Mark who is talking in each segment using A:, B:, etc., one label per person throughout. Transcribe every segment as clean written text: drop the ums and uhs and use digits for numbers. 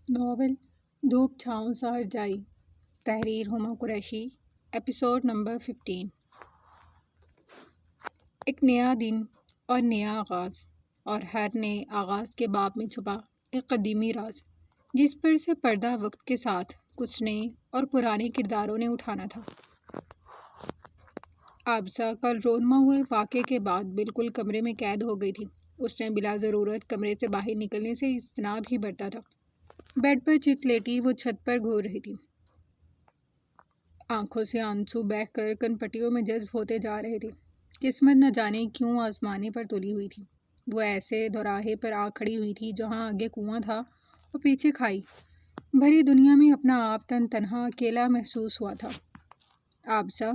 A: Novel دھوپ چھاؤں سہر جائی، تحریر ہما قریشی، ایپیسوڈ نمبر 15۔ ایک نیا دن اور نیا آغاز، اور ہر نئے آغاز کے باب میں چھپا ایک قدیمی راز جس پر سے پردہ وقت کے ساتھ کچھ نئے اور پرانے کرداروں نے اٹھانا تھا۔ عابسہ کل رونما ہوئے واقعے کے بعد بالکل کمرے میں قید ہو گئی تھی۔ اس نے بلا ضرورت کمرے سے باہر نکلنے سے اجتناب ہی برتا تھا۔ بیڈ پر چت لیٹی وہ چھت پر گھور رہی تھی۔ آنکھوں سے آنسو بہہ کر کن پٹیوں میں جذب ہوتے جا رہے تھے۔ قسمت نہ جانے کیوں آزمانے پر تلی ہوئی تھی۔ وہ ایسے دوراہے پر آ کھڑی ہوئی تھی جہاں آگے کنواں تھا اور پیچھے کھائی۔ بھری دنیا میں اپنا آپ تنہا اکیلا محسوس ہوا تھا۔ عابسہ،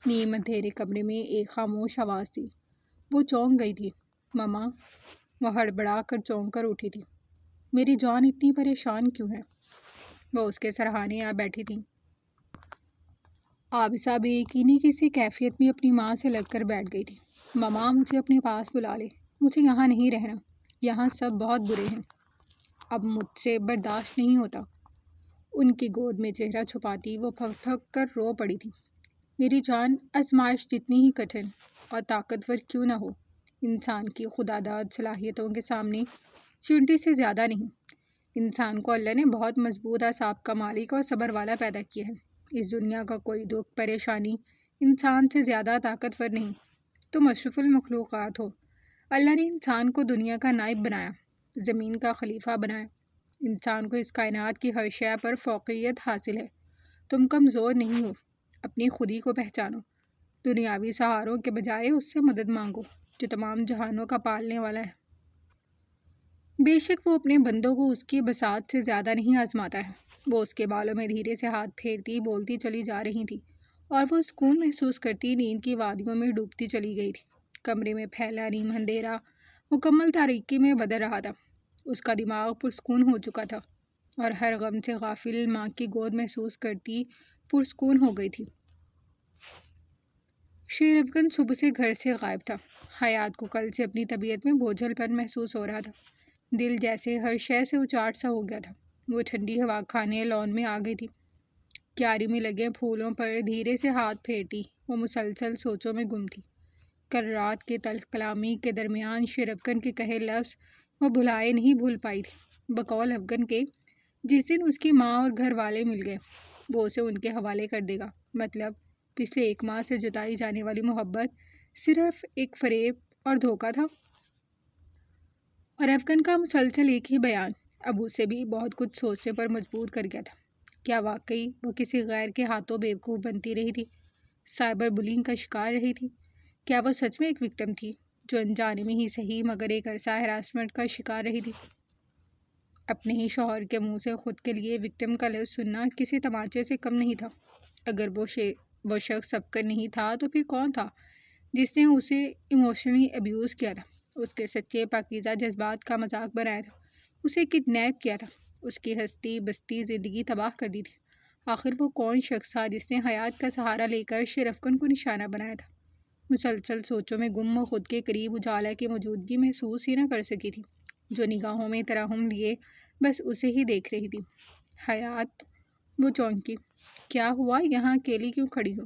A: نیم اندھیرے کمرے میں ایک خاموش آواز تھی۔ وہ چونک گئی تھی۔ مما، وہ ہڑبڑا کر چونک کر اٹھی تھی۔ میری جان اتنی پریشان کیوں ہے؟ وہ اس کے سرہانے آ بیٹھی تھی۔ عابسہ بے یقینی کی سی کیفیت میں اپنی ماں سے لگ کر بیٹھ گئی تھی۔ مما، مجھے اپنے پاس بلا لے، مجھے یہاں نہیں رہنا، یہاں سب بہت برے ہیں، اب مجھ سے برداشت نہیں ہوتا۔ ان کی گود میں چہرہ چھپاتی وہ پھک پھک کر رو پڑی تھی۔ میری جان، آزمائش جتنی ہی کٹھن اور طاقتور کیوں نہ ہو، انسان کی خداداد صلاحیتوں کے سامنے چینٹی سے زیادہ نہیں۔ انسان کو اللہ نے بہت مضبوط اعصاب کا مالک اور صبر والا پیدا کیا ہے۔ اس دنیا کا کوئی دکھ پریشانی انسان سے زیادہ طاقتور نہیں۔ تم اشرف المخلوقات ہو۔ اللہ نے انسان کو دنیا کا نائب بنایا، زمین کا خلیفہ بنایا۔ انسان کو اس کائنات کی ہر شے پر فوقیت حاصل ہے۔ تم کمزور نہیں ہو، اپنی خودی کو پہچانو۔ دنیاوی سہاروں کے بجائے اس سے مدد مانگو جو تمام جہانوں کا پالنے والا ہے۔ بے شک وہ اپنے بندوں کو اس کی بساط سے زیادہ نہیں آزماتا ہے۔ وہ اس کے بالوں میں دھیرے سے ہاتھ پھیرتی بولتی چلی جا رہی تھی، اور وہ سکون محسوس کرتی نیند کی وادیوں میں ڈوبتی چلی گئی تھی۔ کمرے میں پھیلا نیم اندھیرا مکمل تاریکی میں بدل رہا تھا۔ اس کا دماغ پرسکون ہو چکا تھا، اور ہر غم سے غافل ماں کی گود محسوس کرتی پرسکون ہو گئی تھی۔ شیر افغن صبح سے گھر سے غائب تھا۔ حیات کو کل سے اپنی طبیعت میں بوجھل پن محسوس ہو رہا تھا۔ دل جیسے ہر شے سے اچاٹ سا ہو گیا تھا۔ وہ ٹھنڈی ہوا کھانے لان میں آ گئی تھی۔ کیاری میں لگے پھولوں پر دھیرے سے ہاتھ پھیرتی وہ مسلسل سوچوں میں گم تھی۔ کل رات کے تلخ کلامی کے درمیان شیر افغن کے کہے لفظ وہ بھلائے نہیں بھول پائی تھی۔ بقول افغن کے جس دن اس کی ماں اور گھر والے مل گئے، وہ اسے ان کے حوالے کر دے گا۔ مطلب پچھلے 1 ماہ سے جتائی جانے والی محبت صرف ایک فریب اور دھوکہ تھا۔ اور افغان کا مسلسل ایک ہی بیان اب اسے بھی بہت کچھ سوچنے پر مجبور کر گیا تھا۔ کیا واقعی وہ کسی غیر کے ہاتھوں بیوقوف بنتی رہی تھی، سائبر بلنگ کا شکار رہی تھی؟ کیا وہ سچ میں ایک وکٹم تھی جو انجانے میں ہی صحیح مگر ایک عرصہ ہراسمنٹ کا شکار رہی تھی؟ اپنے ہی شوہر کے منہ سے خود کے لیے وکٹم کا لفظ سننا کسی تماچے سے کم نہیں تھا۔ اگر وہ شخص افغان نہیں تھا تو پھر کون تھا جس نے اسے ایموشنلی ابیوز کیا تھا، اس کے سچے پاکیزہ جذبات کا مذاق بنایا تھا، اسے کڈنیپ کیا تھا، اس کی ہستی بستی زندگی تباہ کر دی تھی؟ آخر وہ کون شخص تھا جس نے حیات کا سہارا لے کر شیر افغان کو نشانہ بنایا تھا؟ مسلسل سوچوں میں گم وہ خود کے قریب اجالا کی موجودگی محسوس ہی نہ کر سکی تھی، جو نگاہوں میں ترہم لیے بس اسے ہی دیکھ رہی تھی۔ حیات، وہ چونکی۔ کیا ہوا، یہاں اکیلی کیوں کھڑی ہو؟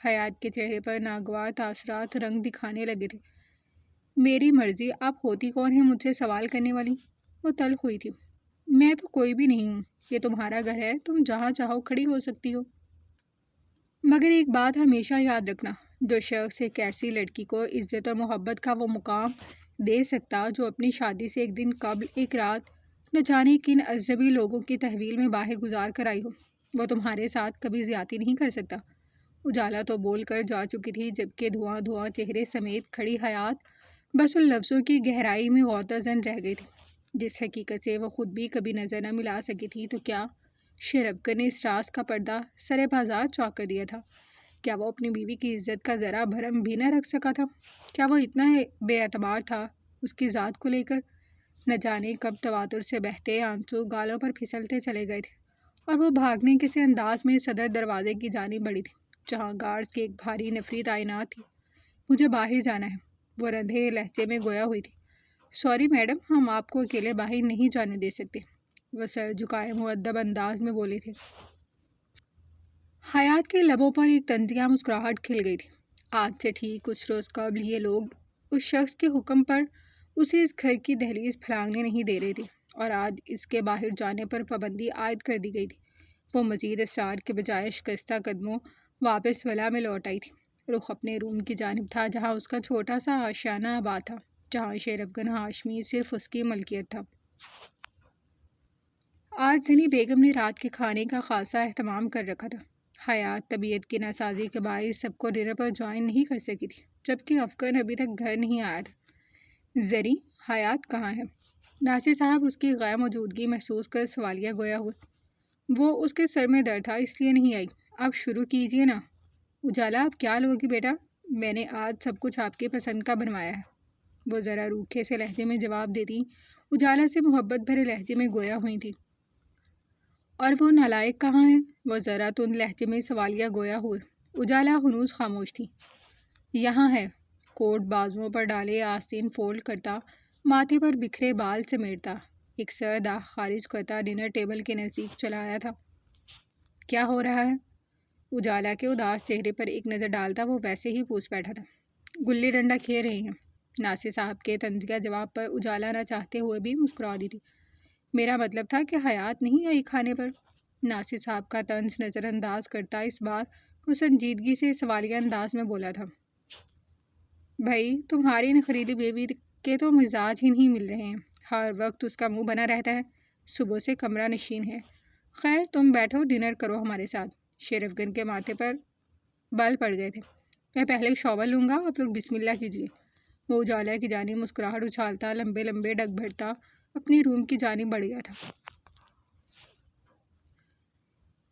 A: حیات کے چہرے پر ناگوار تاثرات رنگ دکھانے لگے تھے۔ میری مرضی، آپ ہوتی کون ہیں مجھ سے سوال کرنے والی؟ وہ تلخ ہوئی تھی۔ میں تو کوئی بھی نہیں ہوں، یہ تمہارا گھر ہے، تم جہاں چاہو کھڑی ہو سکتی ہو۔ مگر ایک بات ہمیشہ یاد رکھنا، جو شخص ایک ایسی لڑکی کو عزت اور محبت کا وہ مقام دے سکتا جو اپنی شادی سے ایک دن قبل ایک رات نہ جانے کن اجنبی لوگوں کی تحویل میں باہر گزار کر آئی ہو، وہ تمہارے ساتھ کبھی زیادتی نہیں کر سکتا۔ اجالا تو بول کر جا چکی تھی، جبکہ دھواں دھواں چہرے سمیت کھڑی حیات بس ان لفظوں کی گہرائی میں غوطہ زن رہ گئی تھی جس حقیقت سے وہ خود بھی کبھی نظر نہ ملا سکی تھی۔ تو کیا شیر افغان نے اس راز کا پردہ سرے بازار چاک کر دیا تھا؟ کیا وہ اپنی بیوی کی عزت کا ذرا بھرم بھی نہ رکھ سکا تھا؟ کیا وہ اتنا بے اعتبار تھا اس کی ذات کو لے کر؟ نہ جانے کب تواتر سے بہتے آنسو گالوں پر پھسلتے چلے گئے تھے، اور وہ بھاگنے کسی انداز میں صدر دروازے کی جانب بڑھی تھی جہاں گارڈز کی ایک بھاری نفری تعینات تھی۔ مجھے باہر جانا ہے، وہ رندھے لہجے میں گویا ہوئی تھی۔ سوری میڈم، ہم آپ کو اکیلے باہر نہیں جانے دے سکتے۔ وہ سر جھکائے مؤدب انداز میں بولے تھے۔ حیات کے لبوں پر ایک طنزیہ مسکراہٹ کھل گئی تھی۔ آج سے ٹھیک کچھ روز قبل یہ لوگ اس شخص کے حکم پر اسے اس گھر کی دہلیز پھلانگنے نہیں دے رہے تھے، اور آج اس کے باہر جانے پر پابندی عائد کر دی گئی تھی۔ وہ مزید اصرار کے بجائے شکستہ قدموں واپس ولا میں لوٹ آئی تھی۔ رخ اپنے روم کی جانب تھا، جہاں اس کا چھوٹا سا آشیانہ آباد تھا، جہاں شیرافگن ہاشمی صرف اس کی ملکیت تھا۔ آج زنی بیگم نے رات کے کھانے کا خاصا اہتمام کر رکھا تھا۔ حیات طبیعت کی ناسازی کے باعث سب کو ڈنر پر جوائن نہیں کر سکی تھی، جبکہ افغان ابھی تک گھر نہیں آیا تھا۔ زری، حیات کہاں ہے؟ ناصر صاحب اس کی غیر موجودگی محسوس کر سوالیہ گویا ہوئے۔ وہ اس کے سر میں درد تھا، اس لیے نہیں آئی۔ آپ شروع کیجئے نا۔ اجالا، آپ کیا لوگی بیٹا؟ میں نے آج سب کچھ آپ کی پسند کا بنوایا ہے، وہ ذرا روکھے سے لہجے میں جواب دیتی اجالا سے محبت بھرے لہجے میں گویا ہوئی تھی۔ اور وہ نالائق کہاں ہے؟ وہ ذرا تند لہجے میں سوالیہ گویا ہوئے۔ اجالا ہنوز خاموش تھی۔ یہاں ہے۔ کوٹ بازوؤں پر ڈالے آستین فولڈ کرتا، ماتھے پر بکھرے بال سمیٹتا، ایک سر داغ خارج کرتا ڈنر ٹیبل کے نزدیک چلا آیا تھا۔ کیا ہو رہا ہے؟ اجالا کے اداس چہرے پر ایک نظر ڈالتا وہ ویسے ہی پوچھ بیٹھا تھا۔ گلی ڈنڈا کھیل رہے ہیں۔ ناصر صاحب کے طنزیہ جواب پر اجالا نہ چاہتے ہوئے بھی مسکرا دی تھی۔ میرا مطلب تھا کہ حیات نہیں آئی کھانے پر۔ ناصر صاحب کا طنز نظر انداز کرتا اس بار وہ سنجیدگی سے سوالیہ انداز میں بولا تھا۔ بھائی، تمہاری نخریلی بیوی کے تو مزاج ہی نہیں مل رہے ہیں، ہر وقت اس کا منہ بنا رہتا ہے، صبح سے کمرہ نشین ہے۔ خیر، تم بیٹھو، ڈنر کرو ہمارے ساتھ۔ شیرافگن کے ماتھے پر بل پڑ گئے تھے۔ میں پہلے شاور لوں گا، آپ لوگ بسم اللہ کیجیے۔ وہ اجالا کی جانب مسکراہٹ اچھالتا لمبے لمبے ڈگ بھرتا اپنی روم کی جانب بڑھ گیا تھا۔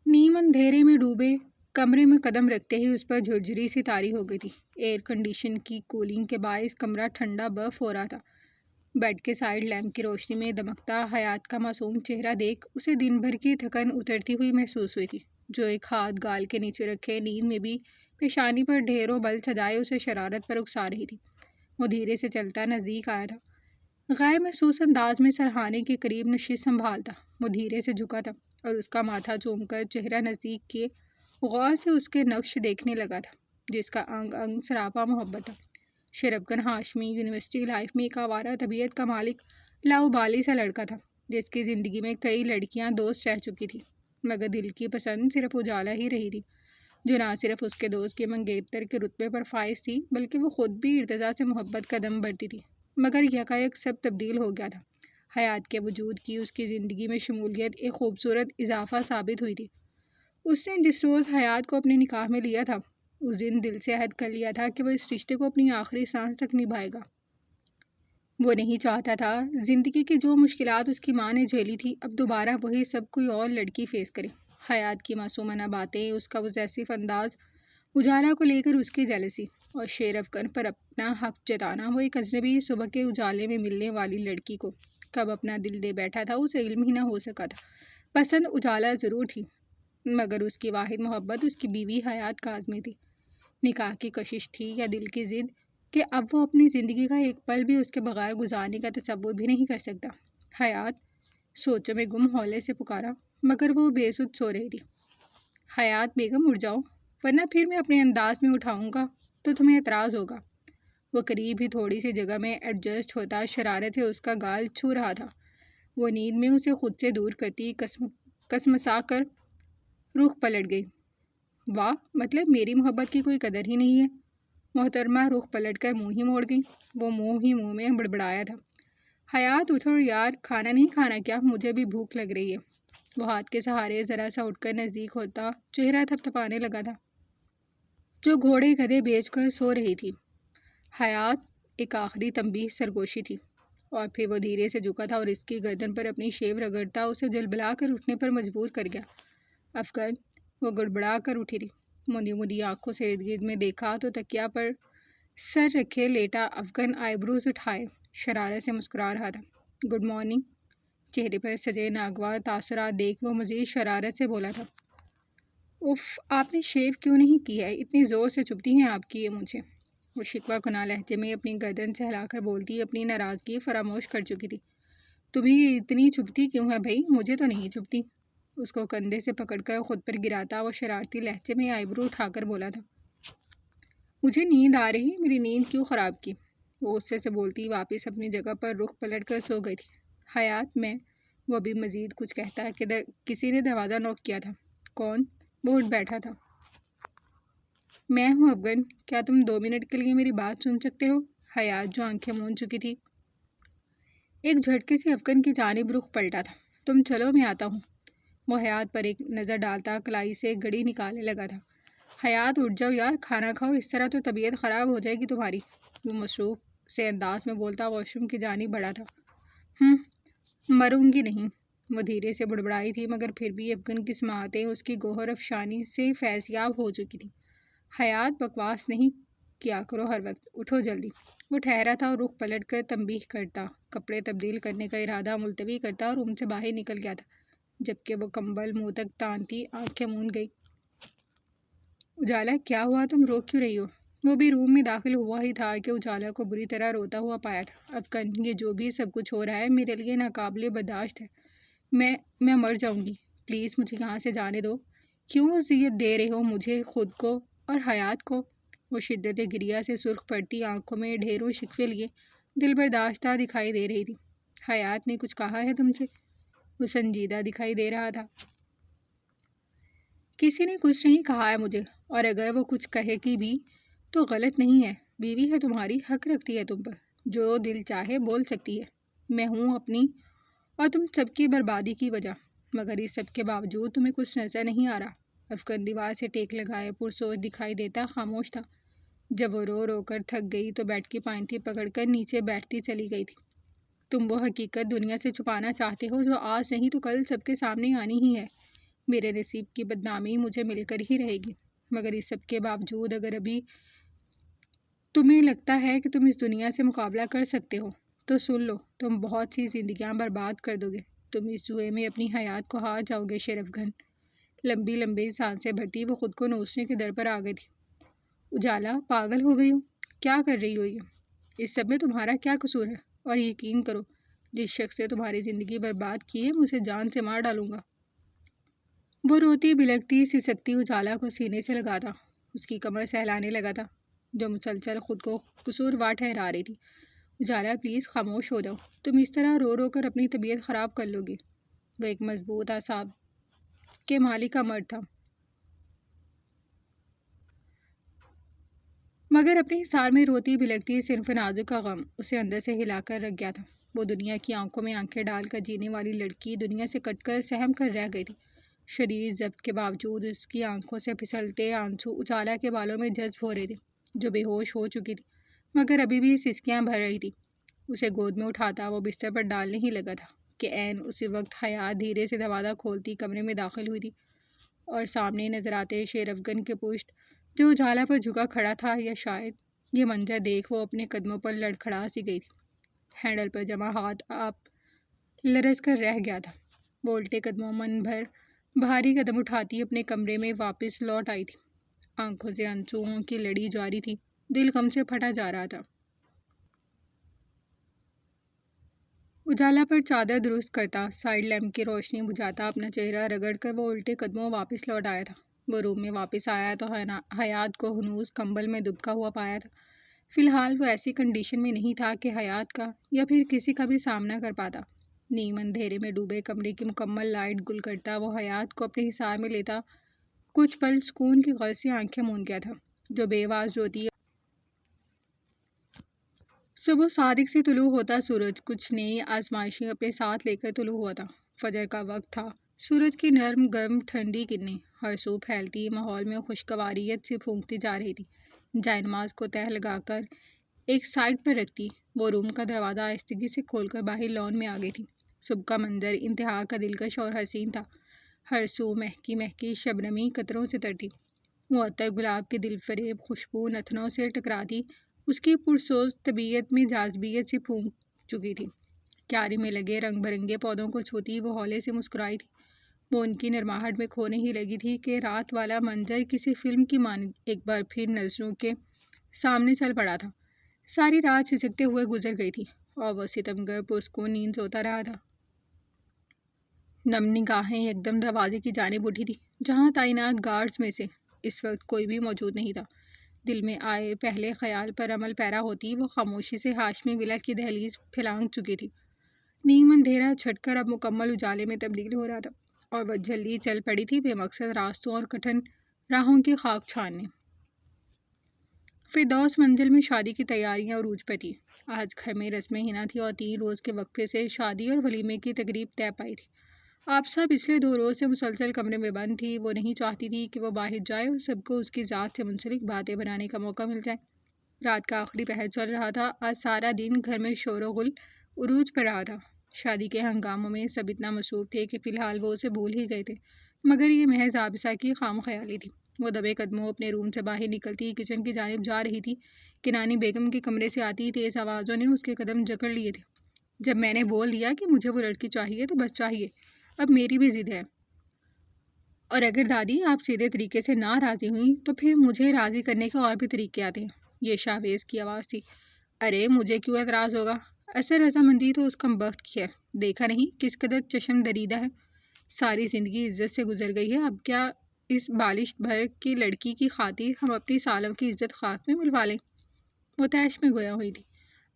A: نیم اندھیرے میں ڈوبے کمرے میں قدم رکھتے ہی اس پر جھرجھری سی طاری ہو گئی تھی۔ ایئر کنڈیشن کی کولنگ کے باعث کمرہ ٹھنڈا برف ہو رہا تھا۔ بیڈ کے سائڈ لیمپ کی روشنی میں دمکتا حیات کا معصوم چہرہ دیکھ اسے دن بھر کی تھکن اترتی ہوئی محسوس ہوئی تھی، جو ایک ہاتھ گال کے نیچے رکھے نیند میں بھی پیشانی پر ڈھیروں بل سجائے اسے شرارت پر اکسا رہی تھی۔ وہ دھیرے سے چلتا نزدیک آیا تھا، غیر محسوس انداز میں سرہانے کے قریب نشست سنبھالتا۔ وہ دھیرے سے جھکا تھا اور اس کا ماتھا چوم کر چہرہ نزدیک کیے غور سے اس کے نقش دیکھنے لگا تھا، جس کا انگ انگ سراپا محبت تھا۔ شیرافگن ہاشمی یونیورسٹی لائف میں ایک آوارہ طبیعت کا مالک لاؤبالی سا لڑکا تھا، جس کی زندگی میں کئی لڑکیاں دوست رہ چکی تھی، مگر دل کی پسند صرف اجالا ہی رہی تھی، جو نہ صرف اس کے دوست کے منگیتر کے رتبے پر فائز تھی، بلکہ وہ خود بھی ارتضا سے محبت کا دم بھرتی تھی۔ مگر یکایک سب تبدیل ہو گیا تھا۔ حیات کے وجود کی اس کی زندگی میں شمولیت ایک خوبصورت اضافہ ثابت ہوئی تھی۔ اس نے جس روز حیات کو اپنے نکاح میں لیا تھا، اس دن دل سے عہد کر لیا تھا کہ وہ اس رشتے کو اپنی آخری سانس تک نبھائے گا۔ وہ نہیں چاہتا تھا زندگی کی جو مشکلات اس کی ماں نے جھیلی تھی اب دوبارہ وہی سب کوئی اور لڑکی فیس کرے۔ حیات کی معصومانہ باتیں، اس کا پوزیسو انداز، اجالا کو لے کر اس کی جیلسی اور شیرافگن پر اپنا حق جتانا، وہ ایک اجنبی صبح کے اجالے میں ملنے والی لڑکی کو کب اپنا دل دے بیٹھا تھا اسے علم ہی نہ ہو سکا تھا۔ پسند اجالا ضرور تھی، مگر اس کی واحد محبت اس کی بیوی حیات کاظمی تھی۔ نکاح کی کشش تھی یا دل کی ضد کہ اب وہ اپنی زندگی کا ایک پل بھی اس کے بغیر گزارنے کا تصور بھی نہیں کر سکتا۔ حیات، سوچوں میں گم ہولے سے پکارا، مگر وہ بے سدھ سو رہی تھی۔ حیات بیگم، اٹھ جاؤ، ورنہ پھر میں اپنے انداز میں اٹھاؤں گا تو تمہیں اعتراض ہوگا۔ وہ قریب ہی تھوڑی سی جگہ میں ایڈجسٹ ہوتا شرارت سے اس کا گال چھو رہا تھا۔ وہ نیند میں اسے خود سے دور کرتی کسمسا کر رخ پلٹ گئی۔ واہ، مطلب میری محبت کی کوئی قدر ہی نہیں ہے؟ محترمہ رخ پلٹ کر منہ ہی موڑ گئی۔ وہ منہ ہی منہ میں بڑبڑایا تھا۔ حیات، اٹھو یار، کھانا نہیں کھانا کیا؟ مجھے بھی بھوک لگ رہی ہے۔ وہ ہاتھ کے سہارے ذرا سا اٹھ کر نزدیک ہوتا چہرہ تھپتھپانے لگا تھا، جو گھوڑے گدھے بیچ کر سو رہی تھی۔ حیات، ایک آخری تنبیہ سرگوشی تھی، اور پھر وہ دھیرے سے جھکا تھا اور اس کی گردن پر اپنی شیو رگڑتا اسے جلبلا کر اٹھنے پر مجبور کر گیا۔ افغان، وہ گڑبڑا کر اٹھی تھی۔ مندی مندی آنکھوں سے ارد گرد میں دیکھا تو تکیا پر سر رکھے لیٹا افغان آئی بروز اٹھائے شرارت سے مسکرا رہا تھا۔ Good morning. چہرے پر سجے ناگوار تاثرات دیکھ وہ مزید شرارت سے بولا تھا۔ اف، آپ نے شیو کیوں نہیں کی ہے؟ اتنی زور سے چبھتی ہیں آپ کی یہ مونچھیں۔ وہ شکوہ کناں لہجے میں اپنی گردن سہلا کر بولتی اپنی ناراضگی فراموش کر چکی تھی۔ تمہیں اتنی چبھتی کیوں ہے بھائی؟ مجھے تو نہیں چبھتی۔ اس کو کندھے سے پکڑ کر خود پر گراتا وہ شرارتی لہجے میں آئی برو اٹھا کر بولا تھا، مجھے نیند آ رہی، میری نیند کیوں خراب کی؟ وہ غصے سے بولتی واپس اپنی جگہ پر رخ پلٹ کر سو گئی تھی۔ حیات میں وہ بھی مزید کچھ کہتا کہ کسی نے دروازہ نوک کیا تھا۔ کون؟ وہ اٹھ بیٹھا تھا۔ میں ہوں افغان، کیا تم 2 منٹ کے لیے میری بات سن سکتے ہو؟ حیات جو آنکھیں مون چکی تھی ایک جھٹکے سے افغان کی جانب رخ پلٹا تھا۔ تم چلو، میں آتا ہوں۔ وہ حیات پر ایک نظر ڈالتا کلائی سے ایک گھڑی نکالنے لگا تھا۔ حیات اٹھ جاؤ یار، کھانا کھاؤ، اس طرح تو طبیعت خراب ہو جائے گی تمہاری۔ وہ مصروف سے انداز میں بولتا واش روم کی جانب بڑھا تھا۔ مروں گی نہیں، وہ دھیرے سے بڑبڑائی تھی، مگر پھر بھی افغان کی سماعتیں اس کی گوہر افشانی سے فیضیاب ہو چکی تھیں۔ حیات بکواس نہیں کیا کرو ہر وقت، اٹھو جلدی۔ وہ ٹھہرا تھا اور رخ پلٹ کر تنبیہ کرتا، کپڑے تبدیل کرنے کا ارادہ ملتوی کرتا اور روم سے باہر نکل گیا تھا، جبکہ وہ کمبل منہ تک تانتی آنکھیں مون گئی۔ اجالا کیا ہوا، تم رو کیوں رہی ہو؟ وہ بھی روم میں داخل ہوا ہی تھا کہ اجالا کو بری طرح روتا ہوا پایا تھا۔ افغان، یہ جو بھی سب کچھ ہو رہا ہے میرے لیے ناقابل برداشت ہے، میں مر جاؤں گی، پلیز مجھے یہاں سے جانے دو۔ کیوں اذیت دے رہے ہو مجھے، خود کو اور حیات کو؟ وہ شدت گریہ سے سرخ پڑتی آنکھوں میں ڈھیروں شکوے لیے دل برداشتہ دکھائی دے رہی تھی۔ حیات نے کچھ کہا ہے تم سے؟ وہ سنجیدہ دکھائی دے رہا تھا۔ کسی نے کچھ نہیں کہا ہے مجھے، اور اگر وہ کچھ کہے گی بھی تو غلط نہیں ہے، بیوی ہے تمہاری، حق رکھتی ہے تم پر، جو دل چاہے بول سکتی ہے۔ میں ہوں اپنی اور تم سب کی بربادی کی وجہ، مگر اس سب کے باوجود تمہیں کچھ نظر نہیں آ رہا۔ افغان دیوار سے ٹیک لگائے پرسوچ دکھائی دیتا خاموش تھا۔ جب وہ رو رو کر تھک گئی تو بیڈ کی پائنتی پکڑ کر نیچے بیٹھتی چلی گئی تھی۔ تم وہ حقیقت دنیا سے چھپانا چاہتے ہو جو آج نہیں تو کل سب کے سامنے آنی ہی ہے۔ میرے نصیب کی بدنامی مجھے مل کر ہی رہے گی، مگر اس سب کے باوجود اگر ابھی تمہیں لگتا ہے کہ تم اس دنیا سے مقابلہ کر سکتے ہو تو سن لو، تم بہت سی زندگیاں برباد کر دو گے۔ تم اس جوئے میں اپنی حیات کو ہار جاؤ گے شیر افغان۔ لمبی لمبی سانسیں بھرتی وہ خود کو نوچنے کے در پر آ گئی تھی۔ اجالا، پاگل ہو گئی ہو؟ کیا کر رہی ہو یہ؟ اس سب میں تمہارا کیا قصور ہے؟ اور یقین کرو، جس شخص سے تمہاری زندگی برباد کی ہے، مجھے جان سے مار ڈالوں گا۔ وہ روتی بلکتی سسکتی اجالا کو سینے سے لگا تھا، اس کی کمر سہلانے لگا تھا، جو مسلسل خود کو قصوروار ٹھہرا رہی تھی۔ اجالا پلیز خاموش ہو جاؤ، تم اس طرح رو رو کر اپنی طبیعت خراب کر لو گی۔ وہ ایک مضبوط اعصاب کے مالک کا مرد تھا، مگر اپنے حصار میں روتی بلکتی صنف نازک کا غم اسے اندر سے ہلا کر رکھ گیا تھا۔ وہ دنیا کی آنکھوں میں آنکھیں ڈال کر جینے والی لڑکی دنیا سے کٹ کر سہم کر رہ گئی تھی۔ شدید ضبط کے باوجود اس کی آنکھوں سے پھسلتے آنسو اجالا کے بالوں میں جذب ہو رہے تھے، جو بے ہوش ہو چکی تھی مگر ابھی بھی سسکیاں بھر رہی تھی۔ اسے گود میں اٹھاتا وہ بستر پر ڈالنے ہی لگا تھا کہ عین اسی وقت حیات دھیرے سے دروازہ کھولتی کمرے میں داخل ہوئی تھی، اور سامنے نظر آتے شیر افغان کے پشت جو اجالا پر جھکا کھڑا تھا، یا شاید یہ منظر دیکھ وہ اپنے قدموں پر لڑکھڑا سی گئی تھی۔ ہینڈل پر جمع ہاتھ آپ لرز کر رہ گیا تھا۔ وہ الٹے قدموں من بھر بھاری قدم اٹھاتی اپنے کمرے میں واپس لوٹ آئی تھی۔ آنکھوں سے آنسوؤں کی لڑی جاری تھی، دل غم سے پھٹا جا رہا تھا۔ اجالا پر چادر درست کرتا، سائیڈ لیمپ کی روشنی بجھاتا اپنا چہرہ رگڑ کر وہ الٹے قدموں واپس لوٹ آیا تھا۔ وہ روم میں واپس آیا تو حیات کو ہنوز کمبل میں دبکا ہوا پایا تھا۔ فی الحال وہ ایسی کنڈیشن میں نہیں تھا کہ حیات کا یا پھر کسی کا بھی سامنا کر پاتا۔ نیم اندھیرے میں ڈوبے کمرے کی مکمل لائٹ گل کرتا وہ حیات کو اپنے حصار میں لیتا کچھ پل سکون کی غرض سے آنکھیں مون گیا تھا، جو بے آواز روتی ہے۔ صبح صادق سے طلوع ہوتا سورج کچھ نئی آزمائشیں اپنے ساتھ لے کر طلوع ہوا تھا۔ فجر کا وقت تھا، سورج کی نرم گرم ٹھنڈی کرنیں ہر سو پھیلتی ماحول میں خوشگواریت سے پھونکتی جا رہی تھی۔ جائے نماز کو تہہ لگا کر ایک سائڈ پر رکھتی وہ روم کا دروازہ آہستگی سے کھول کر باہر لان میں آ گئی تھی۔ صبح کا منظر انتہا کا دلکش اور حسین تھا، ہر سو مہکی مہکی شبنمی قطروں سے ترتی، معطر گلاب کی دل فریب خوشبو نتنوں سے ٹکراتی اس کی پرسوز طبیعت میں جاذبیت سے پھونک چکی تھی۔ کیاری میں لگے رنگ برنگے پودوں کو چھوتی وہ ہولے سے مسکرائی تھی۔ وہ ان کی نرماہٹ میں کھونے ہی لگی تھی کہ رات والا منظر کسی فلم کی مانند ایک بار پھر نظروں کے سامنے چل پڑا تھا۔ ساری رات سسکتے ہوئے گزر گئی تھی اور وہ ستمگر پرسکون نیند سوتا رہا تھا۔ نم نگاہیں یکدم دروازے کی جانب اٹھی تھی جہاں تعینات گارڈز میں سے اس وقت کوئی بھی موجود نہیں تھا۔ دل میں آئے پہلے خیال پر عمل پیرا ہوتی وہ خاموشی سے ہاشمی ولا کی دہلیز پھلانگ چکی تھی۔ نیم اندھیرا چھٹ کر اب مکمل اجالے میں تبدیل ہو رہا تھا اور وہ جلدی چل پڑی تھی بے مقصد راستوں اور کٹھن راہوں کی خاک چھاننے۔ فردوس منزل میں شادی کی تیاریاں عروج پہ تھی۔ آج گھر میں رسم حنا تھی اور 3 روز کے وقفے سے شادی اور ولیمے کی تقریب طے پائی تھی۔ آبسہ پچھلے 2 روز سے مسلسل کمرے میں بند تھی۔ وہ نہیں چاہتی تھی کہ وہ باہر جائے اور سب کو اس کی ذات سے منسلک باتیں بنانے کا موقع مل جائے۔ رات کا آخری پہر چل رہا تھا۔ آج سارا دن گھر میں شور و غل عروج پر رہا تھا۔ شادی کے ہنگاموں میں سب اتنا مصروف تھے کہ فی الحال وہ اسے بھول ہی گئے تھے، مگر یہ محض آبسہ کی خام خیالی تھی۔ وہ دبے قدموں اپنے روم سے باہر نکلتی کچن کی جانب جا رہی تھی کہ نانی بیگم کے کمرے سے آتی تیز آوازوں نے اس کے قدم جکڑ لیے تھے۔ جب میں نے بول دیا کہ مجھے وہ لڑکی چاہیے تو بس چاہیے، اب میری بھی ضد ہے، اور اگر دادی آپ سیدھے طریقے سے نہ راضی ہوئیں تو پھر مجھے راضی کرنے کے اور بھی طریقے آتے ہیں۔ یہ شاہویز کی آواز تھی۔ ارے مجھے کیوں اعتراض ہوگا؟ اصل رضامندی تو اس کمبخت کی ہے، دیکھا نہیں کس قدر چشم دریدہ ہے۔ ساری زندگی عزت سے گزر گئی ہے، اب کیا اس بالش بھر کی لڑکی کی خاطر ہم اپنی سالوں کی عزت خاک میں ملوا لیں؟ وہ تیش میں گویا ہوئی تھی۔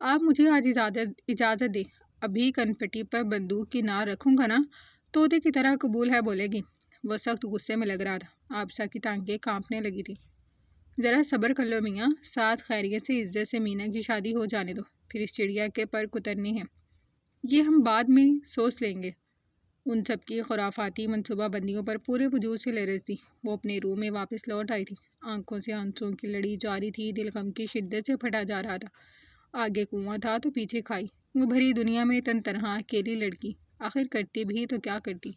A: آپ مجھے آج اجازت دیں، ابھی کنپٹی پر بندوق کی نار رکھوں گا نا، طوطے کی طرح قبول ہے بولے گی۔ وہ سخت غصے میں لگ رہا تھا۔ آبسہ کی ٹانگیں کانپنے لگی تھی۔ ذرا صبر کر لو میاں، ساتھ خیریت سے عزت سے مینا کی شادی ہو جانے دو، پھر اس چڑیا کے پر کترنے ہیں، یہ ہم بعد میں سوچ لیں گے۔ ان سب کی خرافاتی منصوبہ بندیوں پر پورے وجود سے لرز تھی۔ وہ اپنے روم میں واپس لوٹ آئی تھی۔ آنکھوں سے آنسوؤں کی لڑی جاری تھی، دل غم کی شدت سے پھٹا جا رہا تھا۔ آگے کنواں تھا تو پیچھے کھائی، وہ بھری دنیا میں تن تنہا اکیلی لڑکی، آخر کرتی بھی تو کیا کرتی؟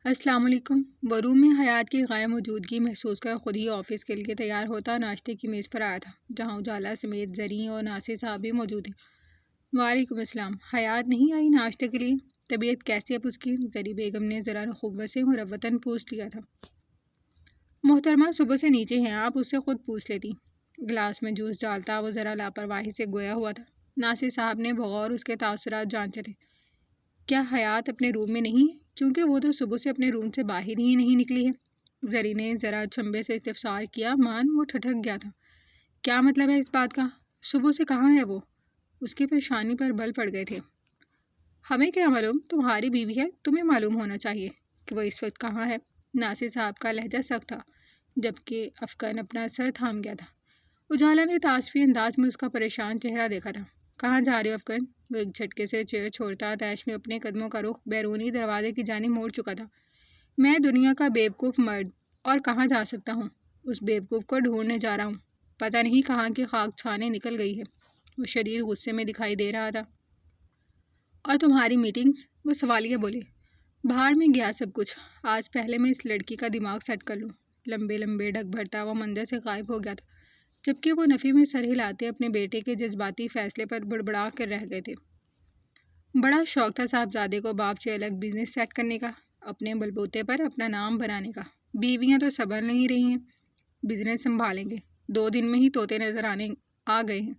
A: السلام علیکم۔ وہ روم میں حیات کی غیر موجودگی محسوس کر خود ہی آفس کے لیے تیار ہوتا ناشتے کی میز پر آیا تھا، جہاں اجالا سمیت زریں اور ناصر صاحب بھی موجود ہیں۔ وعلیکم السلام۔ حیات نہیں آئی ناشتے کے لیے؟ طبیعت کیسی اب اس کی؟ زری بیگم نے ذرا رخوت سے مروتاً پوچھ لیا تھا۔ محترمہ صبح سے نیچے ہیں، آپ اس سے خود پوچھ لیتی۔ گلاس میں جوس ڈالتا وہ ذرا لاپرواہی سے گویا ہوا تھا۔ ناصر صاحب نے بغور اس کے تاثرات جانچے تھے۔ کیا حیات اپنے روم میں نہیں ہے؟ کیونکہ وہ تو صبح سے اپنے روم سے باہر ہی نہیں نکلی ہے۔ زری نے ذرا چھمبے سے استفسار کیا، مان وہ ٹھٹک گیا تھا۔ کیا مطلب ہے اس بات کا؟ صبح سے کہاں ہے وہ؟ اس کی پیشانی پر بل پڑ گئے تھے۔ ہمیں کیا معلوم، تمہاری بیوی ہے، تمہیں معلوم ہونا چاہیے کہ وہ اس وقت کہاں ہے۔ ناصر صاحب کا لہجہ سخت تھا، جبکہ افکن اپنا سر تھام گیا تھا۔ اجالا نے تعاسفی انداز میں اس کا پریشان چہرہ دیکھا تھا۔ کہاں جا رہے ہو افکن؟ وہ ایک جھٹکے سے چیئر چھوڑتا تیش میں اپنے قدموں کا رخ بیرونی دروازے کی جانب موڑ چکا تھا۔ میں دنیا کا بیوقوف مرد، اور کہاں جا سکتا ہوں؟ اس بیوقوف کو ڈھونڈنے جا رہا ہوں، پتہ نہیں کہاں کی خاک چھانے نکل گئی ہے۔ وہ شدید غصے میں دکھائی دے رہا تھا۔ اور تمہاری میٹنگز؟ وہ سوالیہ بولے۔ باہر میں گیا سب کچھ، آج پہلے میں اس لڑکی کا دماغ سیٹ کر لوں۔ لمبے لمبے ڈگ بھرتا وہ منظر سے غائب ہو گیا تھا، جبکہ وہ نفی میں سر ہلاتے اپنے بیٹے کے جذباتی فیصلے پر بڑبڑا کر رہ گئے تھے۔ بڑا شوق تھا صاحبزادے کو باپ سے الگ بزنس سیٹ کرنے کا، اپنے بلبوتے پر اپنا نام بنانے کا۔ بیویاں تو سنبھل نہیں رہی ہیں، بزنس سنبھالیں گے۔ 2 دن میں ہی طوطے نظر آ گئے ہیں،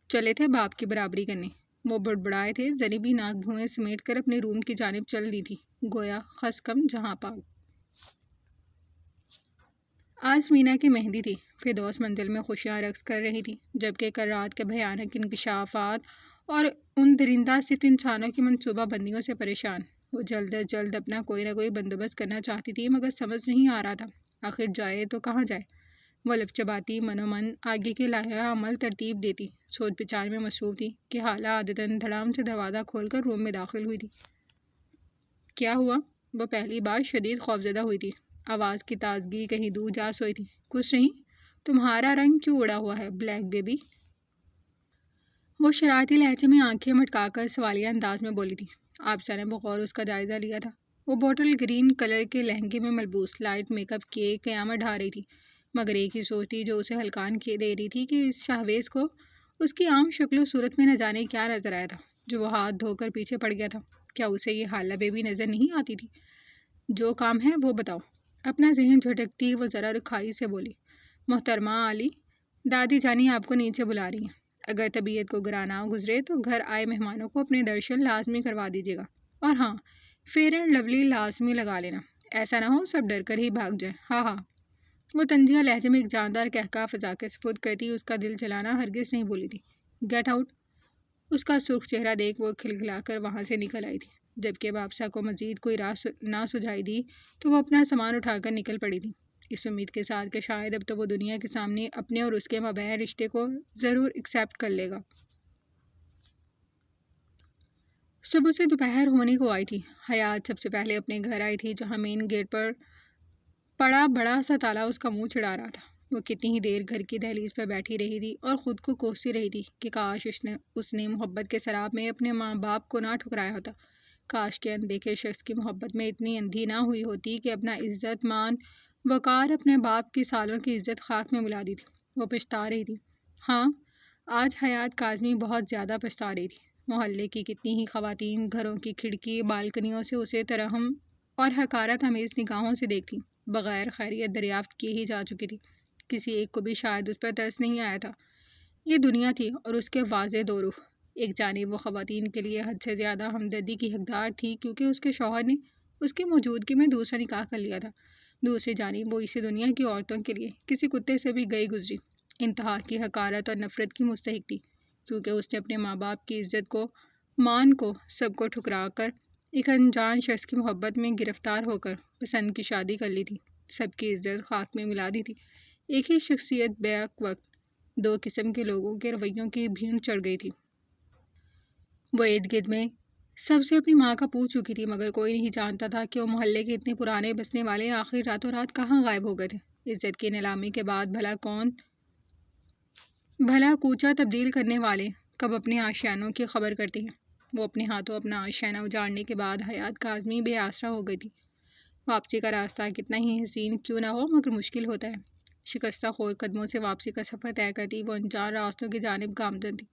A: چلے تھے باپ کی برابری کرنے۔ وہ بڑبڑائے تھے، ذری بھی ناک بھوئیں سمیٹ کر اپنے روم کی جانب چل دی تھی، گویا خس کم جہاں پاک۔ آج مینا کی مہندی تھی۔ فردوس منزل میں خوشیاں رقص کر رہی تھی، جبکہ کل رات کے بھیانک انکشافات اور ان درندہ صفت انسانوں کی منصوبہ بندیوں سے پریشان، وہ جلد از جلد اپنا کوئی نہ کوئی بندوبست کرنا چاہتی تھی، مگر سمجھ نہیں آ رہا تھا آخر جائے تو کہاں جائے۔ وہ لپچباتی من و من آگے کے لائحہ عمل ترتیب دیتی، سوچ بچار میں مصروف تھی کہ حالہ عادتاً دھڑام سے دروازہ کھول کر روم میں داخل ہوئی تھی۔ کیا ہوا؟ وہ پہلی بار شدید خوفزدہ ہوئی تھی۔ آواز کی تازگی کہیں دور جا سوئی تھی۔ کچھ نہیں، تمہارا رنگ کیوں اڑا ہوا ہے بلیک بیبی؟ وہ شرارتی لہجے میں آنکھیں مٹکا کر سوالیہ انداز میں بولی تھی۔ آبسہ نے بغور اس کا جائزہ لیا تھا۔ وہ بوٹل گرین کلر کے لہنگے میں ملبوس لائٹ میک اپ کیے قیامت ڈھا رہی تھی، مگر ایک ہی سوچ تھی جو اسے ہلکان دے رہی تھی کہ اس شاہویز کو اس کی عام شکل و صورت میں نہ جانے کیا نظر آیا تھا جو وہ ہاتھ دھو کر پیچھے پڑ گیا تھا۔ کیا اسے یہ حالہ بیبی نظر نہیں آتی تھی؟ جو کام ہے وہ بتاؤ۔ اپنا ذہن جھٹکتی وہ ذرا رکھائی سے بولی۔ محترمہ عالی، دادی جانی آپ کو نیچے بلا رہی ہیں، اگر طبیعت کو گراں نہ گزرے تو گھر آئے مہمانوں کو اپنے درشن لازمی کروا دیجیے گا۔ اور ہاں، فیئر اینڈ لولی لازمی لگا لینا، ایسا نہ ہو سب ڈر کر ہی بھاگ جائیں۔ ہاں ہاں۔ وہ طنزیہ لہجے میں ایک جاندار کہکا فضا کے سپرد کرتی اس کا دل جلانا ہرگز نہیں بھولی تھی۔ Get out! اس کا سرخ چہرہ دیکھ وہ کھلکھلا کر وہاں سے نکل آئی تھی۔ جبکہ بابسا کو مزید کوئی راہ نہ سجھائی دی تو وہ اپنا سامان اٹھا کر نکل پڑی تھی، اس امید کے ساتھ کہ شاید اب تو وہ دنیا کے سامنے اپنے اور اس کے مابین رشتے کو ضرور ایکسیپٹ کر لے گا۔ صبح سے دوپہر ہونے کو آئی تھی۔ حیات سب سے پہلے اپنے گھر آئی تھی، جہاں مین گیٹ پر پڑا بڑا سا تالا اس کا منہ چڑھا رہا تھا۔ وہ کتنی ہی دیر گھر کی دہلیز پر بیٹھی رہی تھی اور خود کو کوستی رہی تھی کہ کاش اس نے محبت کے سراب میں اپنے ماں باپ کو نہ ٹھکرایا ہوتا۔ کاش کے اندیکھے شخص کی محبت میں اتنی اندھی نہ ہوئی ہوتی کہ اپنا عزت مان وقار اپنے باپ کی سالوں کی عزت خاک میں ملا دی تھی۔ وہ پچھتا رہی تھی۔ ہاں، آج حیات کاظمی بہت زیادہ پچھتا رہی تھی۔ محلے کی کتنی ہی خواتین گھروں کی کھڑکی بالکنیوں سے اسے ترحم اور حقارت آمیز نگاہوں سے دیکھتی، بغیر خیریت دریافت کیے ہی جا چکی تھی۔ کسی ایک کو بھی شاید اس پر ترس نہیں آیا تھا۔ یہ دنیا تھی اور اس کے واضح دو رخ۔ ایک جانب وہ خواتین کے لیے حد سے زیادہ ہمدردی کی حقدار تھی کیونکہ اس کے شوہر نے اس کی موجودگی میں دوسرا نکاح کر لیا تھا۔ دوسری جانب وہ اسی دنیا کی عورتوں کے لیے کسی کتے سے بھی گئی گزری انتہا کی حقارت اور نفرت کی مستحق تھی، کیونکہ اس نے اپنے ماں باپ کی عزت کو، مان کو، سب کو ٹھکرا کر ایک انجان شخص کی محبت میں گرفتار ہو کر پسند کی شادی کر لی تھی۔ سب کی عزت خاک میں ملا دی تھی۔ ایک ہی شخصیت بیک وقت دو قسم کے لوگوں کے رویوں کی بھیڑ چڑھ گئی تھی۔ وہ ارد گرد میں سب سے اپنی ماں کا پوچھ چکی تھی، مگر کوئی نہیں جانتا تھا کہ وہ محلے کے اتنے پرانے بسنے والے آخر راتوں رات کہاں غائب ہو گئے تھے۔ عزت کی نیلامی کے بعد بھلا کوچہ تبدیل کرنے والے کب اپنے آشیانوں کی خبر کرتے ہیں۔ وہ اپنے ہاتھوں اپنا آشیانہ اجاڑنے کے بعد حیات کاظمی بے آسرا ہو گئی تھی۔ واپسی کا راستہ کتنا ہی حسین کیوں نہ ہو مگر مشکل ہوتا ہے۔ شکستہ خور قدموں سے واپسی کا سفر طے کرتی وہ انجان راستوں کی جانب گامزن تھی۔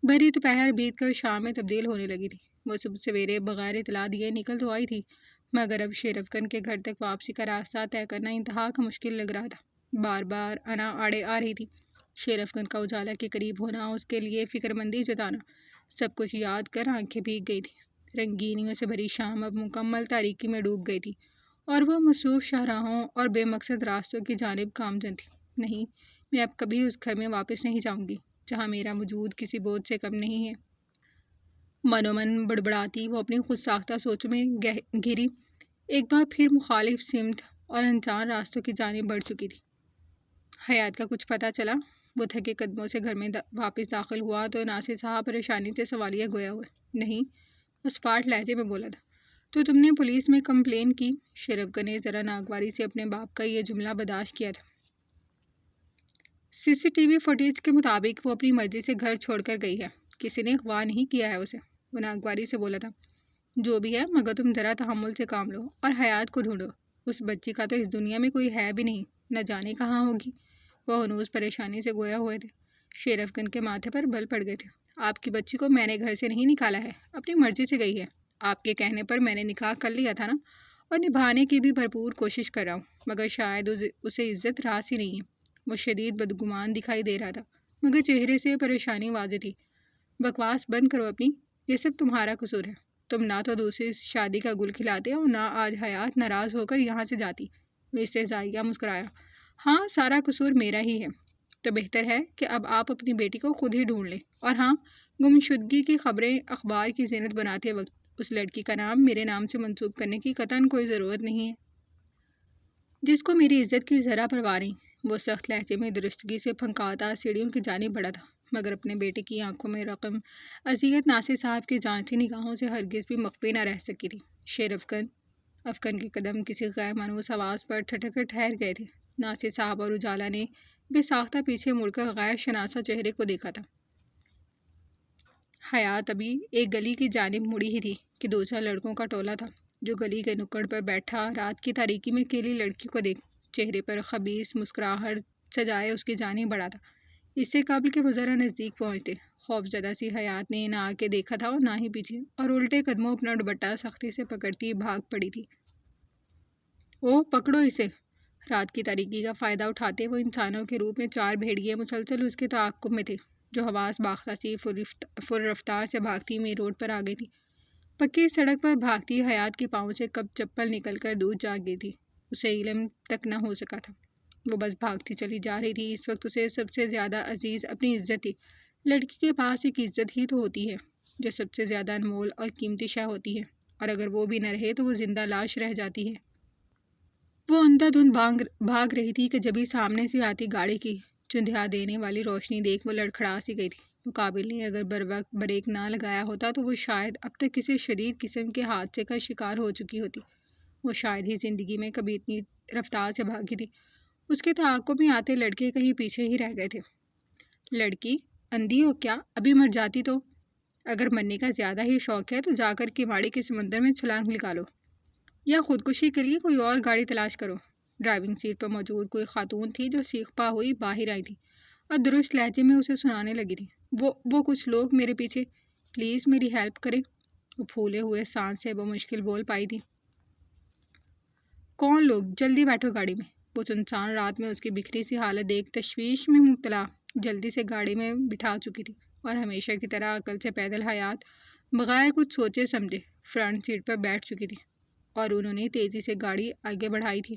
A: بھری دوپہر بیت کر شام میں تبدیل ہونے لگی تھی۔ وہ صبح سویرے بغیر اطلاع دیے نکل تو آئی تھی، مگر اب شیرفگن کے گھر تک واپسی کا راستہ طے کرنا انتہا کا مشکل لگ رہا تھا۔ بار بار انا آڑے آ رہی تھی۔ شیرفگن کا اجالا کے قریب ہونا، اس کے لیے فکر مندی جتانا، سب کچھ یاد کر آنکھیں بھیگ گئی تھیں۔ رنگینیوں سے بھری شام اب مکمل تاریکی میں ڈوب گئی تھی اور وہ مصروف شاہراہوں اور بے مقصد راستوں کی جانب گامزن تھی۔ نہیں، میں اب کبھی اس گھر میں واپس نہیں جاؤں گی جہاں میرا وجود کسی بوجھ سے کم نہیں ہے۔ منو من بڑبڑاتی وہ اپنی خود ساختہ سوچوں میں گھری ایک بار پھر مخالف سمت اور انجان راستوں کی جانب بڑھ چکی تھی۔ حیات کا کچھ پتہ چلا؟ وہ تھکے قدموں سے گھر میں واپس داخل ہوا تو ناصر صاحب پریشانی سے سوالیہ گویا ہوئے۔ نہیں، اسپاٹ لہجے میں بولا تھا۔ تو تم نے پولیس میں کمپلین کی؟ شیرفگن نے ذرا ناگواری سے اپنے باپ کا یہ جملہ برداشت کیا تھا۔ CCTV فوٹیج کے مطابق وہ اپنی مرضی سے گھر چھوڑ کر گئی ہے، کسی نے اغوا نہیں کیا ہے اسے، وہ ناگواری سے بولا تھا۔ جو بھی ہے، مگر تم ذرا تحمل سے کام لو اور حیات کو ڈھونڈو۔ اس بچی کا تو اس دنیا میں کوئی ہے بھی نہیں، نہ جانے کہاں ہوگی۔ وہ ہنوز پریشانی سے گویا ہوئے تھے۔ شیرفگن کے ماتھے پر بل پڑ گئے تھے۔ آپ کی بچی کو میں نے گھر سے نہیں نکالا ہے، اپنی مرضی سے گئی ہے۔ آپ کے کہنے پر میں نے نکاح کر لیا تھا نا، اور نبھانے کی بھی بھرپور کوشش کر رہا ہوں، مگر شاید اسے عزت راس ہی نہیں ہے۔ وہ شدید بدگمان دکھائی دے رہا تھا، مگر چہرے سے پریشانی واضح تھی۔ بکواس بند کرو اپنی، یہ سب تمہارا قصور ہے۔ تم نہ تو دوسری شادی کا گل کھلاتے اور نہ آج حیات ناراض ہو کر یہاں سے جاتی۔ وہ استہزائیہ مسکرایا۔ ہاں، سارا قصور میرا ہی ہے۔ تو بہتر ہے کہ اب آپ اپنی بیٹی کو خود ہی ڈھونڈ لیں، اور ہاں، گمشدگی کی خبریں اخبار کی زینت بناتے وقت اس لڑکی کا نام میرے نام سے منسوب کرنے کی قطعاً کوئی ضرورت نہیں ہے، جس کو میری عزت کی ذرا پرواہ نہیں۔ وہ سخت لہجے میں درستگی سے پھنکاتا سیڑھیوں کی جانب بڑھا تھا، مگر اپنے بیٹے کی آنکھوں میں رقم اذیت ناصر صاحب کی جانچتی نگاہوں سے ہرگز بھی مخفی نہ رہ سکی تھی۔ افغان کے قدم کسی غیر مانوس آواز پر ٹھٹک کر ٹھہر گئے تھے۔ ناصر صاحب اور اجالا نے بے ساختہ پیچھے مڑ کر غیر شناسا چہرے کو دیکھا تھا۔ حیات ابھی ایک گلی کی جانب مڑی ہی تھی کہ دوسرا لڑکوں کا ٹولہ تھا، جو گلی کے نکڑ پر بیٹھا رات کی تاریکی میں اکیلی لڑکی کو دیکھ چہرے پر خبیث مسکراہٹ سجائے اس کی جانب بڑھا تھا۔ اس سے قبل کہ وہ ذرا نزدیک پہنچتے، خوفزدہ سی حیات نے نہ آگے دیکھا تھا اور نہ ہی پیچھے، اور الٹے قدموں اپنا دوپٹہ سختی سے پکڑتی بھاگ پڑی تھی۔ او پکڑو اسے! رات کی تاریکی کا فائدہ اٹھاتے وہ انسانوں کے روپ میں 4 بھیڑیے مسلسل اس کے تعاقب میں تھے، جو حواس باختہ سی فر رفتار سے بھاگتی مین روڈ پر آ گئی تھی۔ پکی سڑک پر بھاگتی حیات کے پاؤں سے کب چپل نکل کر دور جا گئی تھی، اسے علم تک نہ ہو سکا تھا۔ وہ بس بھاگتی چلی جا رہی تھی۔ اس وقت اسے سب سے زیادہ عزیز اپنی عزت تھی۔ لڑکی کے پاس ایک عزت ہی تو ہوتی ہے جو سب سے زیادہ انمول اور قیمتی شے ہوتی ہے، اور اگر وہ بھی نہ رہے تو وہ زندہ لاش رہ جاتی ہے۔ وہ اندھا دھند بھاگ رہی تھی کہ جبھی سامنے سے آتی گاڑی کی چندھیا دینے والی روشنی دیکھ وہ لڑکھڑا سی گئی تھی۔ مقابل نے اگر بروقت بریک نہ لگایا ہوتا تو وہ شاید اب تک کسی شدید قسم کے حادثے کا شکار ہو چکی ہوتی۔ وہ شاید ہی زندگی میں کبھی اتنی رفتار سے بھاگی تھی۔ اس کے تعاقب میں آتے لڑکے کہیں پیچھے ہی رہ گئے تھے۔ لڑکی، اندھی ہو کیا؟ ابھی مر جاتی تو؟ اگر مرنے کا زیادہ ہی شوق ہے تو جا کر کیواڑی کے سمندر میں چھلانگ لگا لو، یا خودکشی کے لیے کوئی اور گاڑی تلاش کرو۔ ڈرائیونگ سیٹ پر موجود کوئی خاتون تھی جو سیخ ہوئی باہر آئی تھی اور درست لہجے میں اسے سنانے لگی تھی، وہ کچھ لوگ میرے پیچھے، پلیز میری ہیلپ کریں۔ وہ پھولے ہوئے سانس سے بمشکل بول پائی تھی، کون لوگ؟ جلدی بیٹھو گاڑی میں۔ وہ سنسان رات میں اس کی بکھری سی حالت دیکھ تشویش میں مبتلا جلدی سے گاڑی میں بٹھا چکی تھی، اور ہمیشہ کی طرح عقل سے پیدل حیات بغیر کچھ سوچے سمجھے فرنٹ سیٹ پر بیٹھ چکی تھی، اور انہوں نے تیزی سے گاڑی آگے بڑھائی تھی۔